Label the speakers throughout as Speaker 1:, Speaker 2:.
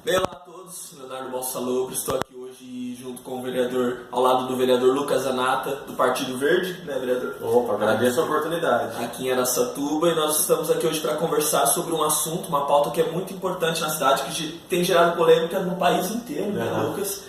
Speaker 1: Bem, olá a todos, Leonardo Balsalobro, estou aqui hoje junto com o vereador, ao lado do vereador Lucas Zanata, do Partido Verde, né, vereador?
Speaker 2: Opa, agradeço a oportunidade.
Speaker 1: Aqui em Araçatuba, e nós estamos aqui hoje para conversar sobre um assunto, uma pauta que é muito importante na cidade, que tem gerado polêmica no país inteiro, né, Lucas?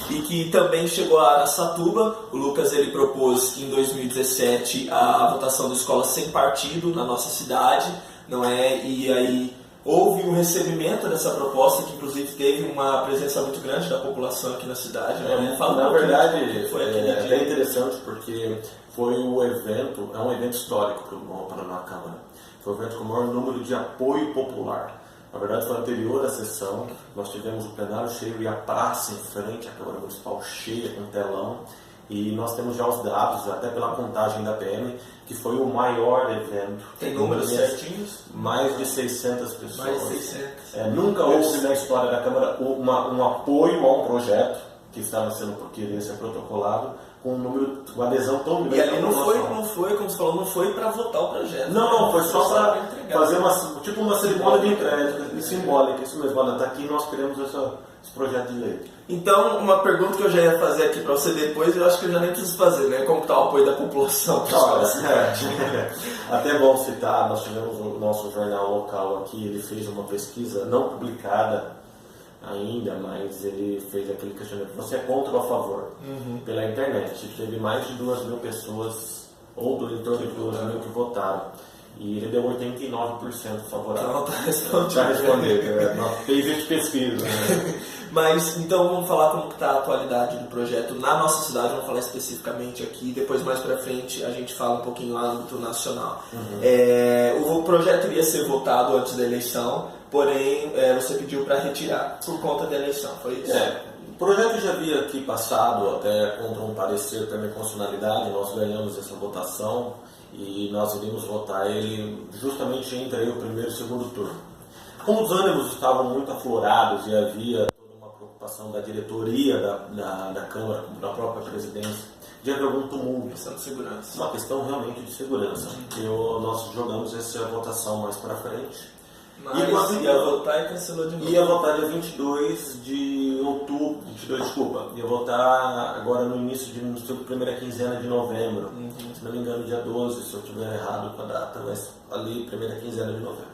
Speaker 1: E que também chegou a Araçatuba. O Lucas ele propôs em 2017 a votação da escola sem partido na nossa cidade, não é? E aí houve um recebimento dessa proposta, que inclusive teve uma presença muito grande da população aqui na cidade. Né?
Speaker 2: Na verdade, foi até interessante porque foi um evento histórico para o Paraná Câmara. Foi um evento com o maior número de apoio popular. Na verdade, foi anterior à sessão, nós tivemos o plenário cheio e a praça em frente à Câmara Municipal cheia, com telão. E nós temos já os dados, até pela contagem da PM, que foi o maior evento.
Speaker 1: Tem números certinhos?
Speaker 2: Mais de 600 pessoas.
Speaker 1: Mais de 600.
Speaker 2: Nunca houve na história da Câmara um apoio a um projeto que estava queria ser protocolado, com um número, uma adesão tão grande.
Speaker 1: E ali não foi, como você falou, não foi para votar o projeto.
Speaker 2: Não, foi só para fazer uma cerimônia de entrega simbólica. Isso mesmo, olha, tá aqui, nós queremos esse projeto de lei.
Speaker 1: Então, uma pergunta que eu já ia fazer aqui para você depois, eu acho que eu já nem preciso fazer, né? Como está o apoio da população?
Speaker 2: Até bom citar, nós tivemos o nosso jornal local aqui, ele fez uma pesquisa não publicada ainda, mas ele fez aquele questionamento: você é contra ou a favor? Pela internet. Teve mais de 2.000 pessoas, ou em torno de 2.000 que votaram. E ele deu 89% favorável.
Speaker 1: Então
Speaker 2: Já respondeu. Fez esse pesquisa. Né?
Speaker 1: Mas, então, vamos falar como está a atualidade do projeto na nossa cidade, vamos falar especificamente aqui, depois mais pra frente a gente fala um pouquinho lá no âmbito nacional. O projeto iria ser votado antes da eleição, porém você pediu para retirar por conta da eleição, foi isso?
Speaker 2: O projeto já havia aqui passado até contra um parecer pela inconstitucionalidade, nós ganhamos essa votação e nós iríamos votar ele justamente entre aí o primeiro e o segundo turno. Como os ânimos estavam muito aflorados e havia toda uma preocupação da diretoria da Câmara, da própria presidência, de haver algum tumulto.
Speaker 1: Questão de segurança.
Speaker 2: Uma questão realmente de segurança. Nós jogamos essa votação mais para frente.
Speaker 1: Mas ia votar e cancelou de novo.
Speaker 2: Ia votar dia 22 de outubro, ia votar agora no início de primeira quinzena de novembro. Se não me engano, dia 12, se eu estiver errado com a data, mas ali, primeira quinzena de novembro.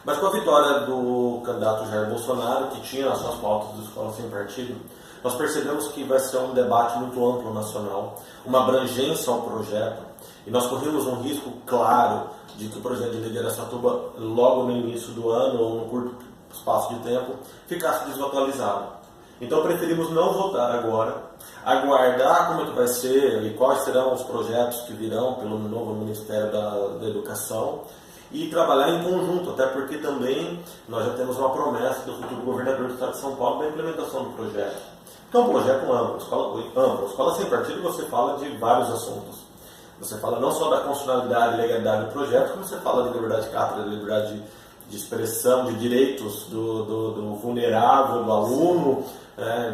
Speaker 2: Mas com a vitória do candidato Jair Bolsonaro, que tinha as suas pautas do Escola Sem Partido, nós percebemos que vai ser um debate muito amplo nacional, uma abrangência ao projeto, e nós corremos um risco claro de que o projeto de lei de Araçatuba, logo no início do ano, ou num curto espaço de tempo, ficasse desatualizado. Então preferimos não votar agora, aguardar como é que vai ser e quais serão os projetos que virão pelo novo Ministério da Educação e trabalhar em conjunto, até porque também nós já temos uma promessa do futuro governador do Estado de São Paulo da implementação do projeto. Então, um projeto amplo, escola sem partido, você fala de vários assuntos. Você fala não só da constitucionalidade e legalidade do projeto, como você fala de liberdade de cátedra, de liberdade de expressão, de direitos do vulnerável, do aluno.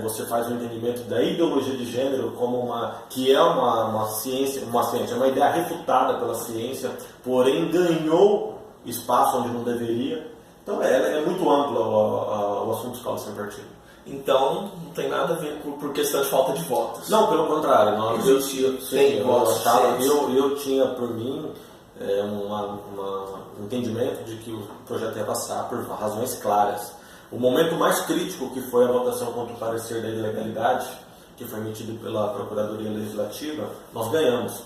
Speaker 2: Você faz o entendimento da ideologia de gênero como uma ciência, é uma ideia refutada pela ciência, porém ganhou espaço onde não deveria. Então é muito amplo o assunto escola sem partido.
Speaker 1: Então, não tem nada a ver por questão de falta de votos.
Speaker 2: Não, pelo contrário. Eu tinha por mim um entendimento de que o projeto ia passar por razões claras. O momento mais crítico, que foi a votação contra o parecer da ilegalidade, que foi emitido pela Procuradoria Legislativa, nós ganhamos.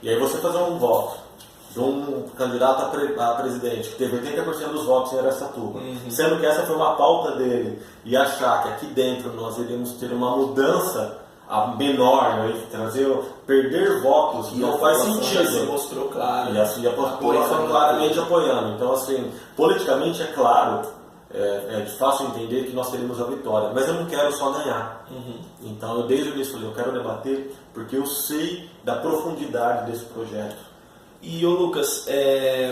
Speaker 2: E aí você fazer um voto de um candidato a presidente que teve 80% dos votos em Araçatuba, sendo que essa foi uma pauta dele, e achar que aqui dentro nós iríamos ter uma mudança menor, né, perder votos,
Speaker 1: e
Speaker 2: não faz sentido.
Speaker 1: Se mostrou claro.
Speaker 2: E a população claramente apoiando. Então, assim, politicamente é claro, é de fácil entender que nós teríamos a vitória, mas eu não quero só ganhar. Então, eu desde o início falei, eu quero debater porque eu sei da profundidade desse projeto.
Speaker 1: E o Lucas,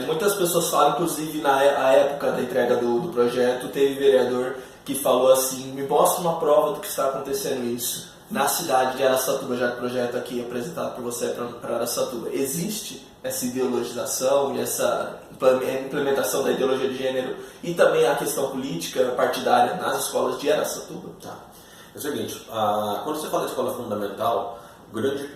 Speaker 1: muitas pessoas falam, inclusive na época da entrega do projeto, teve vereador que falou assim: me mostra uma prova do que está acontecendo isso na cidade de Araçatuba, já que o projeto aqui é apresentado por você para Araçatuba. Existe essa ideologização e essa implementação da ideologia de gênero e também a questão política partidária nas escolas de Araçatuba?
Speaker 2: Tá. É o seguinte, quando você fala de escola fundamental, grande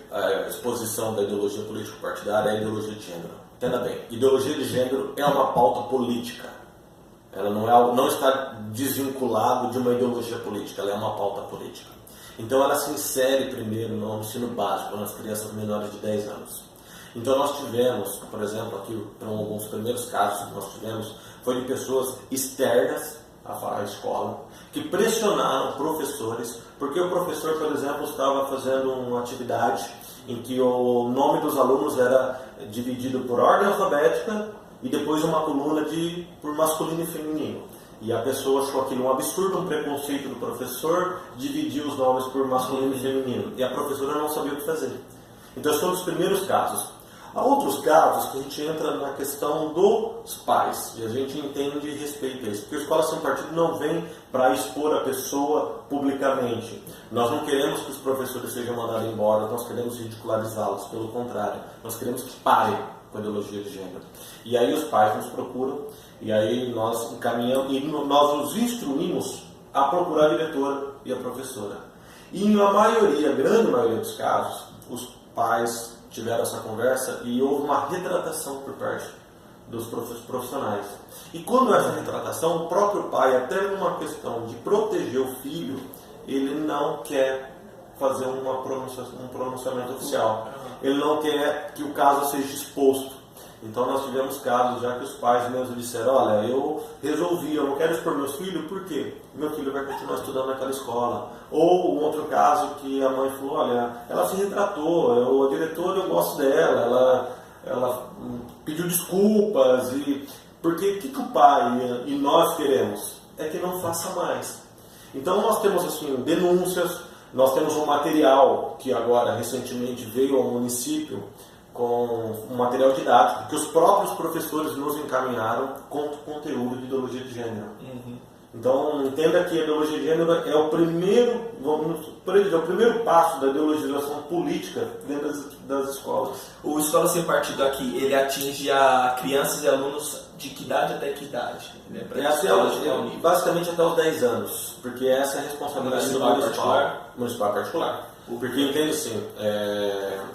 Speaker 2: exposição da ideologia político-partidária é a ideologia de gênero. Entenda bem, ideologia de gênero é uma pauta política. Ela não está desvinculada de uma ideologia política, ela é uma pauta política. Então ela se insere primeiro no ensino básico, nas crianças menores de 10 anos. Então nós tivemos, por exemplo, aqui alguns primeiros casos que nós tivemos, foi de pessoas externas à escola, que pressionaram professores, porque o professor, por exemplo, estava fazendo uma atividade em que o nome dos alunos era dividido por ordem alfabética e depois uma coluna por masculino e feminino. E a pessoa achou aquilo um absurdo, um preconceito do professor, dividir os nomes por masculino e feminino. E a professora não sabia o que fazer. Então, esses são os primeiros casos. Há outros casos que a gente entra na questão dos pais, e a gente entende e respeita isso. Porque a escola sem partido não vem para expor a pessoa publicamente. Nós não queremos que os professores sejam mandados embora, nós queremos ridicularizá-los, pelo contrário. Nós queremos que parem com a ideologia de gênero. E aí os pais nos procuram, e aí nós encaminhamos, e nós os instruímos a procurar a diretora e a professora. E na maioria, grande maioria dos casos, os pais tiveram essa conversa e houve uma retratação por parte dos profissionais. E quando essa retratação, o próprio pai, até numa questão de proteger o filho, ele não quer fazer um pronunciamento oficial. Ele não quer que o caso seja exposto. Então nós tivemos casos já que os pais mesmo disseram, olha, eu resolvi, eu não quero expor meus filhos, por quê? Meu filho vai continuar estudando naquela escola. Ou um outro caso que a mãe falou, olha, ela se retratou, a diretora eu gosto dela, ela pediu desculpas, porque o que o pai e nós queremos? É que não faça mais. Então nós temos assim, denúncias, nós temos um material que agora recentemente veio ao município, com um material didático que os próprios professores nos encaminharam com conteúdo de ideologia de gênero. Então, entenda que a ideologia de gênero é o primeiro passo da ideologização política dentro das escolas.
Speaker 1: O Escola Sem Partido aqui, ele atinge a crianças e alunos de que idade até que idade?
Speaker 2: Basicamente até os 10 anos, porque essa é a responsabilidade do municipal particular. Porque entende assim,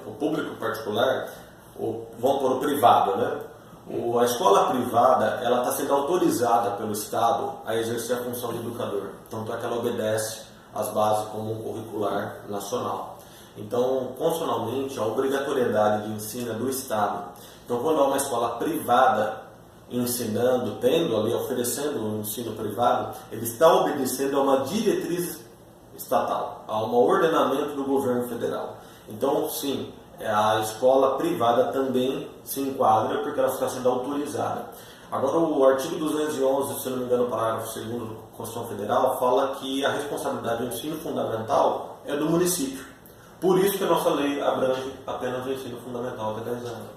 Speaker 2: o público particular, vamos pôr o privado, né? A escola privada, ela está sendo autorizada pelo Estado a exercer a função de educador. Tanto é que ela obedece às bases comum curricular nacional. Então, constitucionalmente, a obrigatoriedade de ensino é do Estado. Então, quando há uma escola privada ensinando, oferecendo o ensino privado, ele está obedecendo a uma diretriz estatal, a um ordenamento do governo federal. Então, sim, a escola privada também se enquadra porque ela está sendo autorizada. Agora, o artigo 211, se não me engano, parágrafo 2º da Constituição Federal, fala que a responsabilidade do ensino fundamental é do município. Por isso que a nossa lei abrange apenas o ensino fundamental até 10 anos.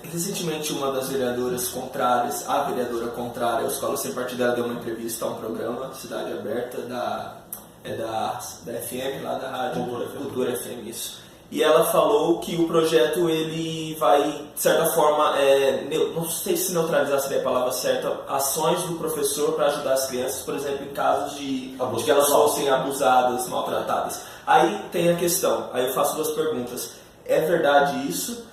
Speaker 1: Recentemente, uma das vereadoras contrárias, a vereadora contrária à Escola Sem Partido, ela deu uma entrevista a um programa, Cidade Aberta, da FM, lá da rádio Cultura FM, isso. E ela falou que o projeto ele vai, de certa forma, não sei se neutralizar seria a palavra certa, ações do professor para ajudar as crianças, por exemplo, em casos de que elas fossem abusadas, maltratadas. Aí tem a questão, aí eu faço duas perguntas. É verdade isso?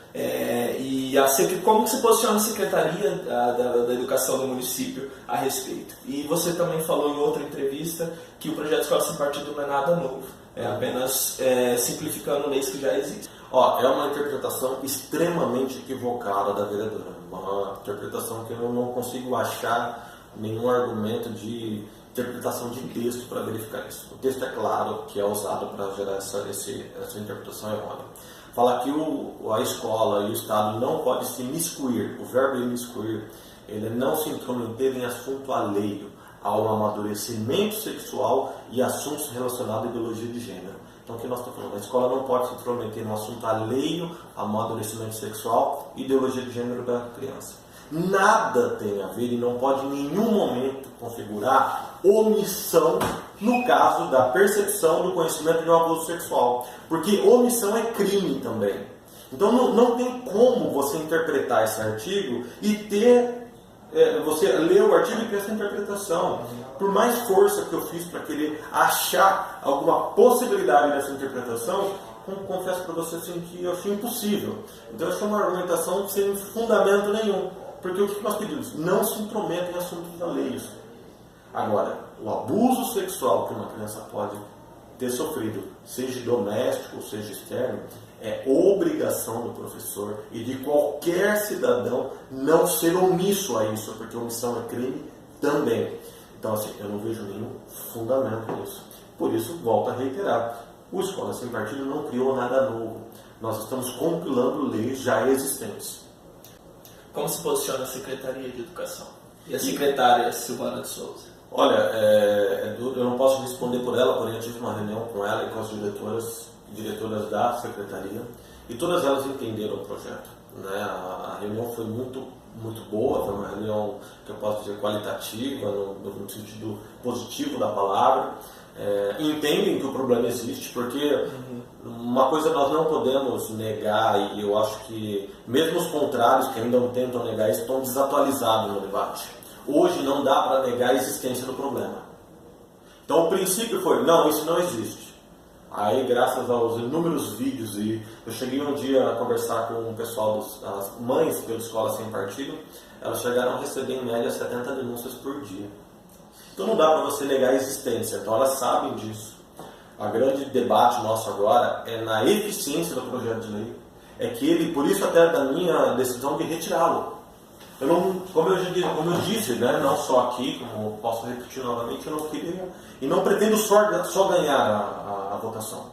Speaker 1: Como que se posiciona a Secretaria da Educação do município a respeito? E você também falou em outra entrevista que o projeto Escola Sem Partido não é nada novo, é apenas simplificando leis que já existem.
Speaker 2: É uma interpretação extremamente equivocada da vereadora, uma interpretação que eu não consigo achar nenhum argumento de interpretação de texto para verificar isso. O texto é claro que é usado para gerar essa interpretação errônea. Fala que a escola e o Estado não podem se imiscuir, o verbo imiscuir, ele não se intrometer em assunto alheio ao amadurecimento sexual e assuntos relacionados à ideologia de gênero. Então, o que nós estamos falando? A escola não pode se intrometer no assunto alheio ao amadurecimento sexual e ideologia de gênero da criança. Nada tem a ver e não pode em nenhum momento configurar omissão no caso da percepção do conhecimento de um abuso sexual. Porque omissão é crime também. Então não tem como você interpretar esse artigo e ter, você ler o artigo e ter essa interpretação. Por mais força que eu fiz para querer achar alguma possibilidade dessa interpretação, confesso para você assim, que eu achei impossível. Então eu achei uma argumentação sem fundamento nenhum. Porque o que nós pedimos? Não se intrometam em assuntos alheios. Agora, o abuso sexual que uma criança pode ter sofrido, seja doméstico ou seja externo, é obrigação do professor e de qualquer cidadão não ser omisso a isso, porque omissão é crime também. Então, assim, eu não vejo nenhum fundamento nisso. Por isso, volto a reiterar, o Escola Sem Partido não criou nada novo. Nós estamos compilando leis já existentes.
Speaker 1: Como se posiciona a Secretaria de Educação? E a secretária Silvana de Souza?
Speaker 2: Olha, eu não posso responder por ela, porém eu tive uma reunião com ela e com as diretoras da Secretaria, e todas elas entenderam o projeto. Né? A reunião foi muito boa, foi uma reunião que eu posso dizer qualitativa, no sentido positivo da palavra. Entendem que o problema existe, porque uma coisa nós não podemos negar, e eu acho que mesmo os contrários que ainda não tentam negar isso estão desatualizados no debate. Hoje não dá para negar a existência do problema. Então o princípio foi, não, isso não existe. Aí, graças aos inúmeros vídeos, e eu cheguei um dia a conversar com o pessoal das mães pela Escola Sem Partido, elas chegaram a receber em média 70 denúncias por dia. Então não dá para você negar a existência, então elas sabem disso. O grande debate nosso agora é na eficiência do projeto de lei. É que ele, por isso até da minha decisão de retirá-lo. Eu não, como eu disse, né, não só aqui, como posso repetir novamente, eu não queria e não pretendo só ganhar a votação.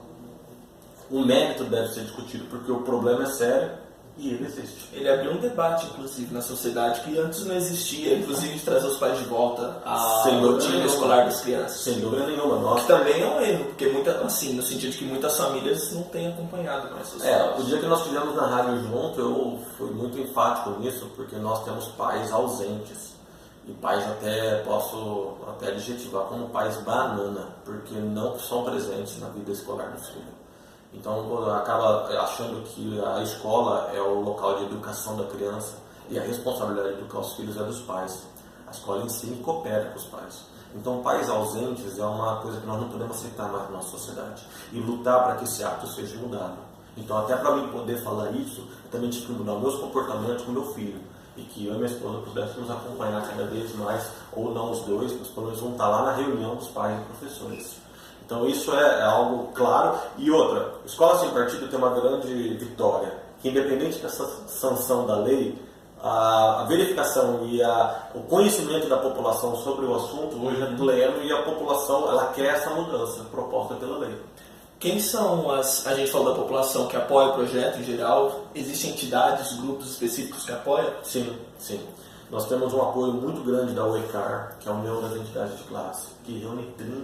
Speaker 2: O mérito deve ser discutido, porque o problema é sério e ele existe.
Speaker 1: Ele abriu um debate, inclusive, na sociedade que antes não existia, inclusive de trazer os pais de volta à rotina escolar das crianças.
Speaker 2: Sem dúvida nenhuma.
Speaker 1: Que também é um erro, porque assim, no sentido de que muitas famílias não têm acompanhado mais sociedade.
Speaker 2: O dia que nós estivemos na rádio junto, eu fui muito enfático nisso, porque nós temos pais ausentes. E pais posso adjetivar como pais banana, porque não são presentes na vida escolar do filho. Então acaba achando que a escola é o local de educação da criança e a responsabilidade de educar os filhos é dos pais. A escola em si coopera com os pais. Então pais ausentes é uma coisa que nós não podemos aceitar mais na nossa sociedade e lutar para que esse ato seja mudado. Então até para mim poder falar isso, eu também tive que mudar os meus comportamentos com meu filho e que eu e minha esposa pudéssemos acompanhar cada vez mais, ou não os dois, mas pelo menos vão estar lá na reunião dos pais e professores. Então isso é algo claro. E outra, Escola Sem Partido tem uma grande vitória, que independente dessa sanção da lei, a verificação e o conhecimento da população sobre o assunto hoje é pleno e a população ela quer essa mudança proposta pela lei.
Speaker 1: Quem são a gente falou da população que apoia o projeto em geral? Existem entidades, grupos específicos que apoiam?
Speaker 2: Sim. Nós temos um apoio muito grande da UECAR, que é a União das Entidades de Classe, que reúne 30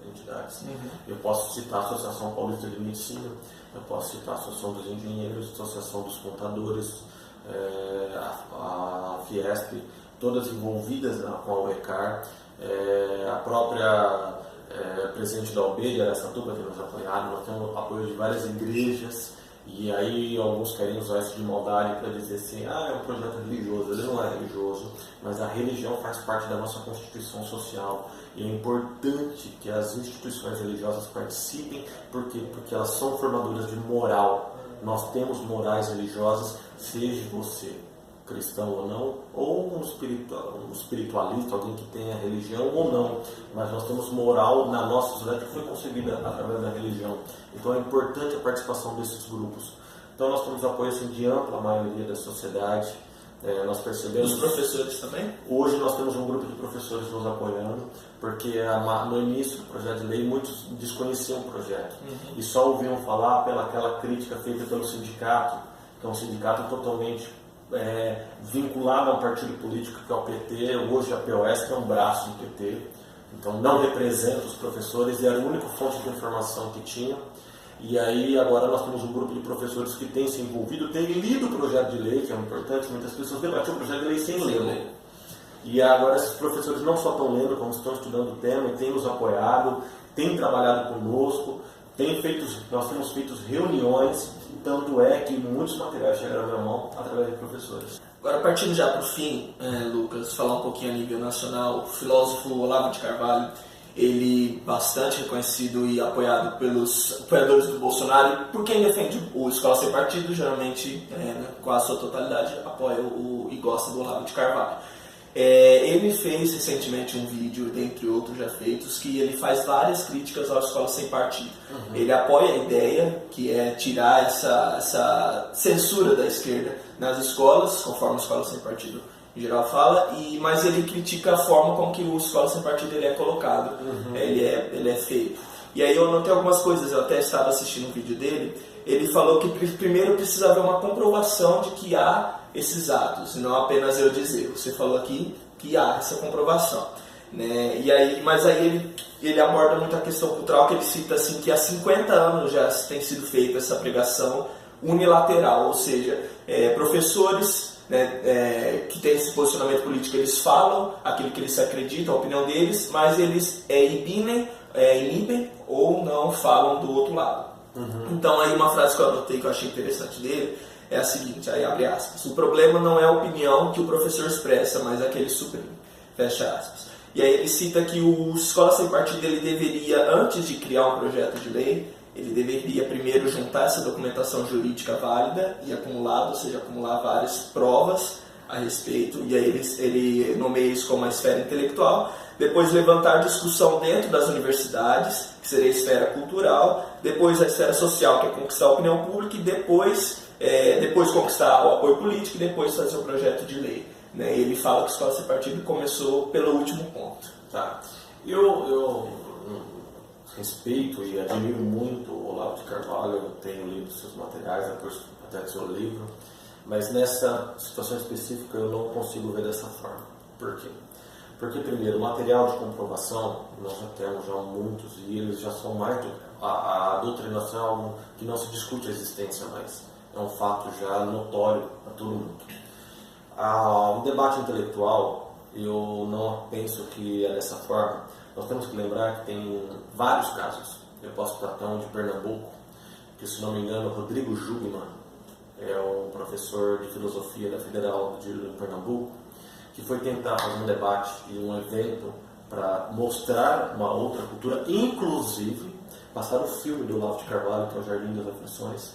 Speaker 2: entidades. Eu posso citar a Associação Paulista de Medicina, eu posso citar a Associação dos Engenheiros, a Associação dos Contadores, a Fiesp, todas envolvidas com a UECAR, a própria presidente da OB de Araçatuba que nos apoiaram. Nós temos apoio de várias igrejas, e aí alguns querem usar isso de maldade para dizer assim, é um projeto religioso. Ele não é religioso, mas a religião faz parte da nossa constituição social e é importante que as instituições religiosas participem, porque elas são formadoras de moral. Nós temos morais religiosas, seja você cristão ou não, ou um espiritualista, alguém que tenha religião ou não, mas nós temos moral na nossa sociedade que foi concebida através da religião. Então é importante a participação desses grupos. Então nós temos apoio assim, de ampla maioria da sociedade. Nós percebemos...
Speaker 1: Os professores também?
Speaker 2: Hoje nós temos um grupo de professores nos apoiando, porque no início do projeto de lei muitos desconheciam o projeto e só ouviam falar pelaquela crítica feita pelo sindicato, que é um sindicato totalmente vinculado a um partido político que é o PT. Hoje a POS que é um braço do PT, então não representa os professores e era a única fonte de informação que tinha. E aí agora nós temos um grupo de professores que tem se envolvido, tem lido o projeto de lei, que é importante. Muitas pessoas debatiam o projeto de lei sem ler. E agora esses professores não só estão lendo, como estão estudando o tema e têm nos apoiado, têm trabalhado conosco. nós temos feito reuniões, tanto é que muitos materiais chegaram à minha mão através de professores.
Speaker 1: Agora, partindo já para o fim, Lucas, falar um pouquinho a nível nacional, o filósofo Olavo de Carvalho, ele bastante reconhecido e apoiado pelos apoiadores do Bolsonaro, e por quem defende o Escola Sem Partido, geralmente, quase a sua totalidade, apoia e gosta do Olavo de Carvalho. Ele fez recentemente um vídeo, dentre outros já feitos, que ele faz várias críticas à Escola Sem Partido. Ele apoia a ideia, que é tirar essa censura da esquerda nas escolas, conforme a Escola Sem Partido em geral fala, mas ele critica a forma com que o Escola Sem Partido ele é colocado. Ele é feio. E aí eu notei algumas coisas, eu até estava assistindo um vídeo dele, ele falou que primeiro precisa haver uma comprovação de que há esses atos, não apenas eu dizer. Você falou aqui que há essa comprovação, né? Mas aí ele aborda muito a questão cultural, que ele cita assim, que há 50 anos já tem sido feita essa pregação unilateral, ou seja, professores, né, que têm esse posicionamento político, eles falam aquilo que eles acreditam, a opinião deles, mas eles inibem ou não falam do outro lado. Então aí uma frase que eu anotei que eu achei interessante dele é a seguinte, aí abre aspas: o problema não é a opinião que o professor expressa, mas aquele suprime, fecha aspas. E aí ele cita que o Escola Sem Partido ele deveria, antes de criar um projeto de lei, ele deveria primeiro juntar essa documentação jurídica válida e acumular várias provas a respeito, e aí ele nomeia isso como a esfera intelectual, depois levantar discussão dentro das universidades, que seria a esfera cultural, depois a esfera social, que é conquistar a opinião pública, e depois conquistar o apoio político, e depois fazer o projeto de lei. Né? Ele fala que a Escola Sem Partido começou pelo último ponto.
Speaker 2: Tá. Eu respeito e admiro muito o Olavo de Carvalho, eu tenho lido seus materiais, até seu livro, mas nessa situação específica eu não consigo ver dessa forma. Por quê? Porque, primeiro, o material de comprovação, nós já temos muitos, e eles já são mais... A doutrinação é algo que não se discute a existência mais. É um fato já notório a todo mundo. O debate intelectual, eu não penso que é dessa forma. Nós temos que lembrar que tem vários casos. Eu posso tratar um de Pernambuco, que, se não me engano, Rodrigo Jugman, é um professor de filosofia da Federal de Pernambuco, que foi tentar fazer um debate e um evento para mostrar uma outra cultura, inclusive passar o filme do Olavo de Carvalho, que é o Jardim das Aflições,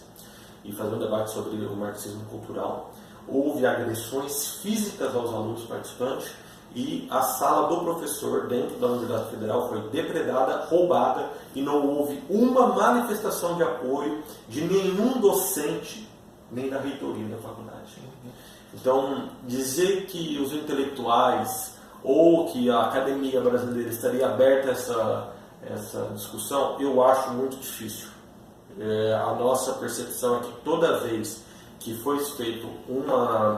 Speaker 2: e fazer um debate sobre o marxismo cultural. Houve agressões físicas aos alunos participantes e a sala do professor dentro da Universidade Federal foi depredada, roubada, e não houve uma manifestação de apoio de nenhum docente, nem da reitoria da faculdade. Então, dizer que os intelectuais ou que a academia brasileira estaria aberta a essa discussão, eu acho muito difícil. A nossa percepção é que toda vez que foi feito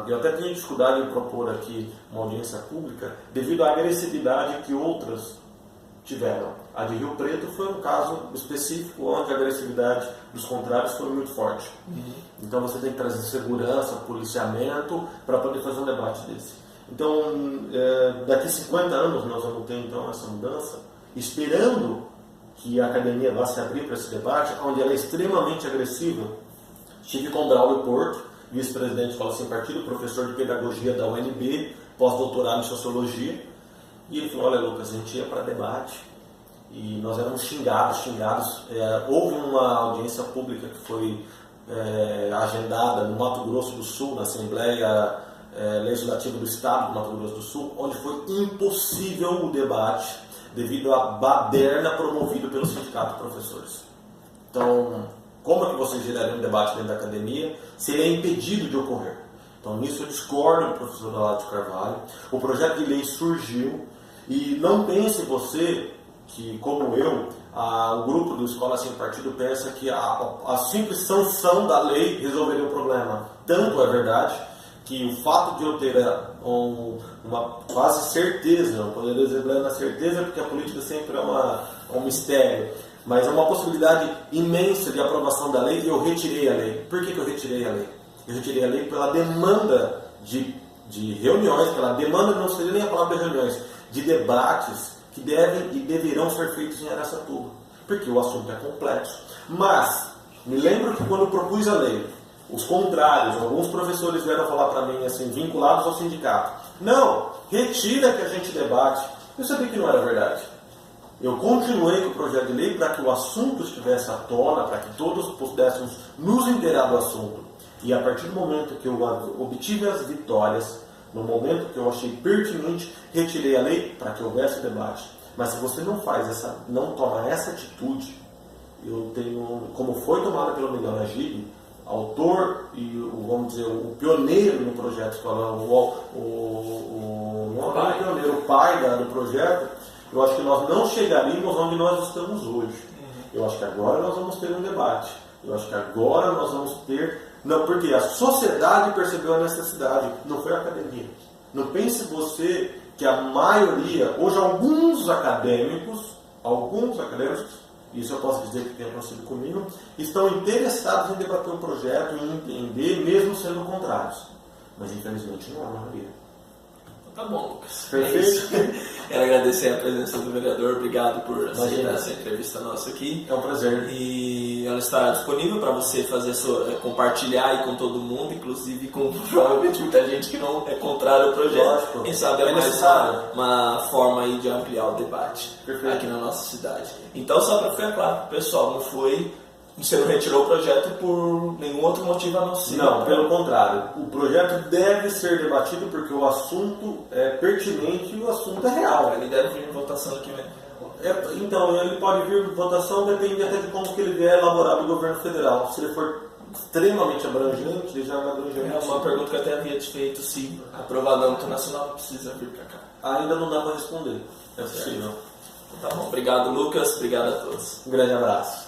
Speaker 2: eu até tenho dificuldade em propor aqui uma audiência pública, devido à agressividade que outras tiveram. A de Rio Preto foi um caso específico onde a agressividade dos contrários foi muito forte. Então você tem que trazer segurança, policiamento, para poder fazer um debate desse. Então, daqui 50 anos nós vamos ter então essa mudança, esperando que a academia vá se abrir para esse debate, onde ela é extremamente agressiva. Estive com Braulio Porto, vice-presidente da Escola Sem Partido, professor de pedagogia da UNB, pós-doutorado em sociologia, e ele falou: olha, Lucas, a gente ia para debate e nós éramos xingados. Houve uma audiência pública que foi agendada no Mato Grosso do Sul, na Assembleia Legislativa do Estado do Mato Grosso do Sul, onde foi impossível o debate devido à baderna promovida pelo Sindicato de Professores. Então, como é que você geraria um debate dentro da academia se ele é impedido de ocorrer? Então, nisso eu discordo do professor Olavo de Carvalho. O projeto de lei surgiu, e não pense você que, como eu, o grupo do Escola Sem Partido pensa que a simples sanção da lei resolveria o problema. Tanto é verdade que o fato de eu ter uma quase certeza, não poderia dizer plena certeza, porque a política sempre é um mistério, mas é uma possibilidade imensa de aprovação da lei, e eu retirei a lei. Por que eu retirei a lei? Eu retirei a lei pela demanda de reuniões, pela demanda, não seria nem a palavra de reuniões, de debates que devem e deverão ser feitos em Araçatuba. porque o assunto é complexo. Mas, me lembro que quando propus a lei, os contrários, alguns professores vieram falar para mim, assim, vinculados ao sindicato, não, retira que a gente debate. Eu sabia que não era verdade. Eu continuei com o projeto de lei para que o assunto estivesse à tona, para que todos pudéssemos nos inteirar do assunto. E a partir do momento que eu obtive as vitórias, no momento que eu achei pertinente, retirei a lei para que houvesse debate. Mas se você não toma essa atitude, eu tenho, como foi tomada pelo Miguel Najib, autor e vamos dizer o pioneiro no projeto escolar, o pai do projeto, eu acho que nós não chegaríamos onde nós estamos hoje. Eu acho que agora nós vamos ter um debate. Eu acho que agora nós vamos ter... Não, porque a sociedade percebeu a necessidade, não foi a academia. Não pense você que a maioria, hoje alguns acadêmicos, isso eu posso dizer que tem acontecido comigo, estão interessados em debater o projeto, em entender, mesmo sendo contrários. Mas infelizmente não é a maioria.
Speaker 1: Tá bom, Lucas.
Speaker 2: Perfeito.
Speaker 1: Quero agradecer a presença do vereador, obrigado por aceitar essa entrevista nossa aqui.
Speaker 2: É um prazer.
Speaker 1: E ela está disponível para você fazer compartilhar aí com todo mundo, inclusive com provavelmente muita gente que não é contrário ao projeto.
Speaker 2: Lógico.
Speaker 1: Quem sabe é mais uma forma aí de ampliar o debate. Perfeito. Aqui na nossa cidade. Então, só para ficar claro, pessoal, você não retirou o projeto por nenhum outro motivo a não ser.
Speaker 2: Não, pelo contrário. O projeto deve ser debatido porque o assunto é pertinente e o assunto é real.
Speaker 1: Ele deve vir em votação aqui mesmo.
Speaker 2: Então, ele pode vir em votação, depende até de como que ele vier elaborado do governo federal. Se ele for extremamente abrangente, ele já é abrangente.
Speaker 1: É uma pergunta que eu até havia te feito, se aprovado no âmbito nacional precisa vir para cá.
Speaker 2: Ainda não dá para responder. É possível.
Speaker 1: Tá bom. Obrigado, Lucas. Obrigado a todos.
Speaker 2: Um grande abraço.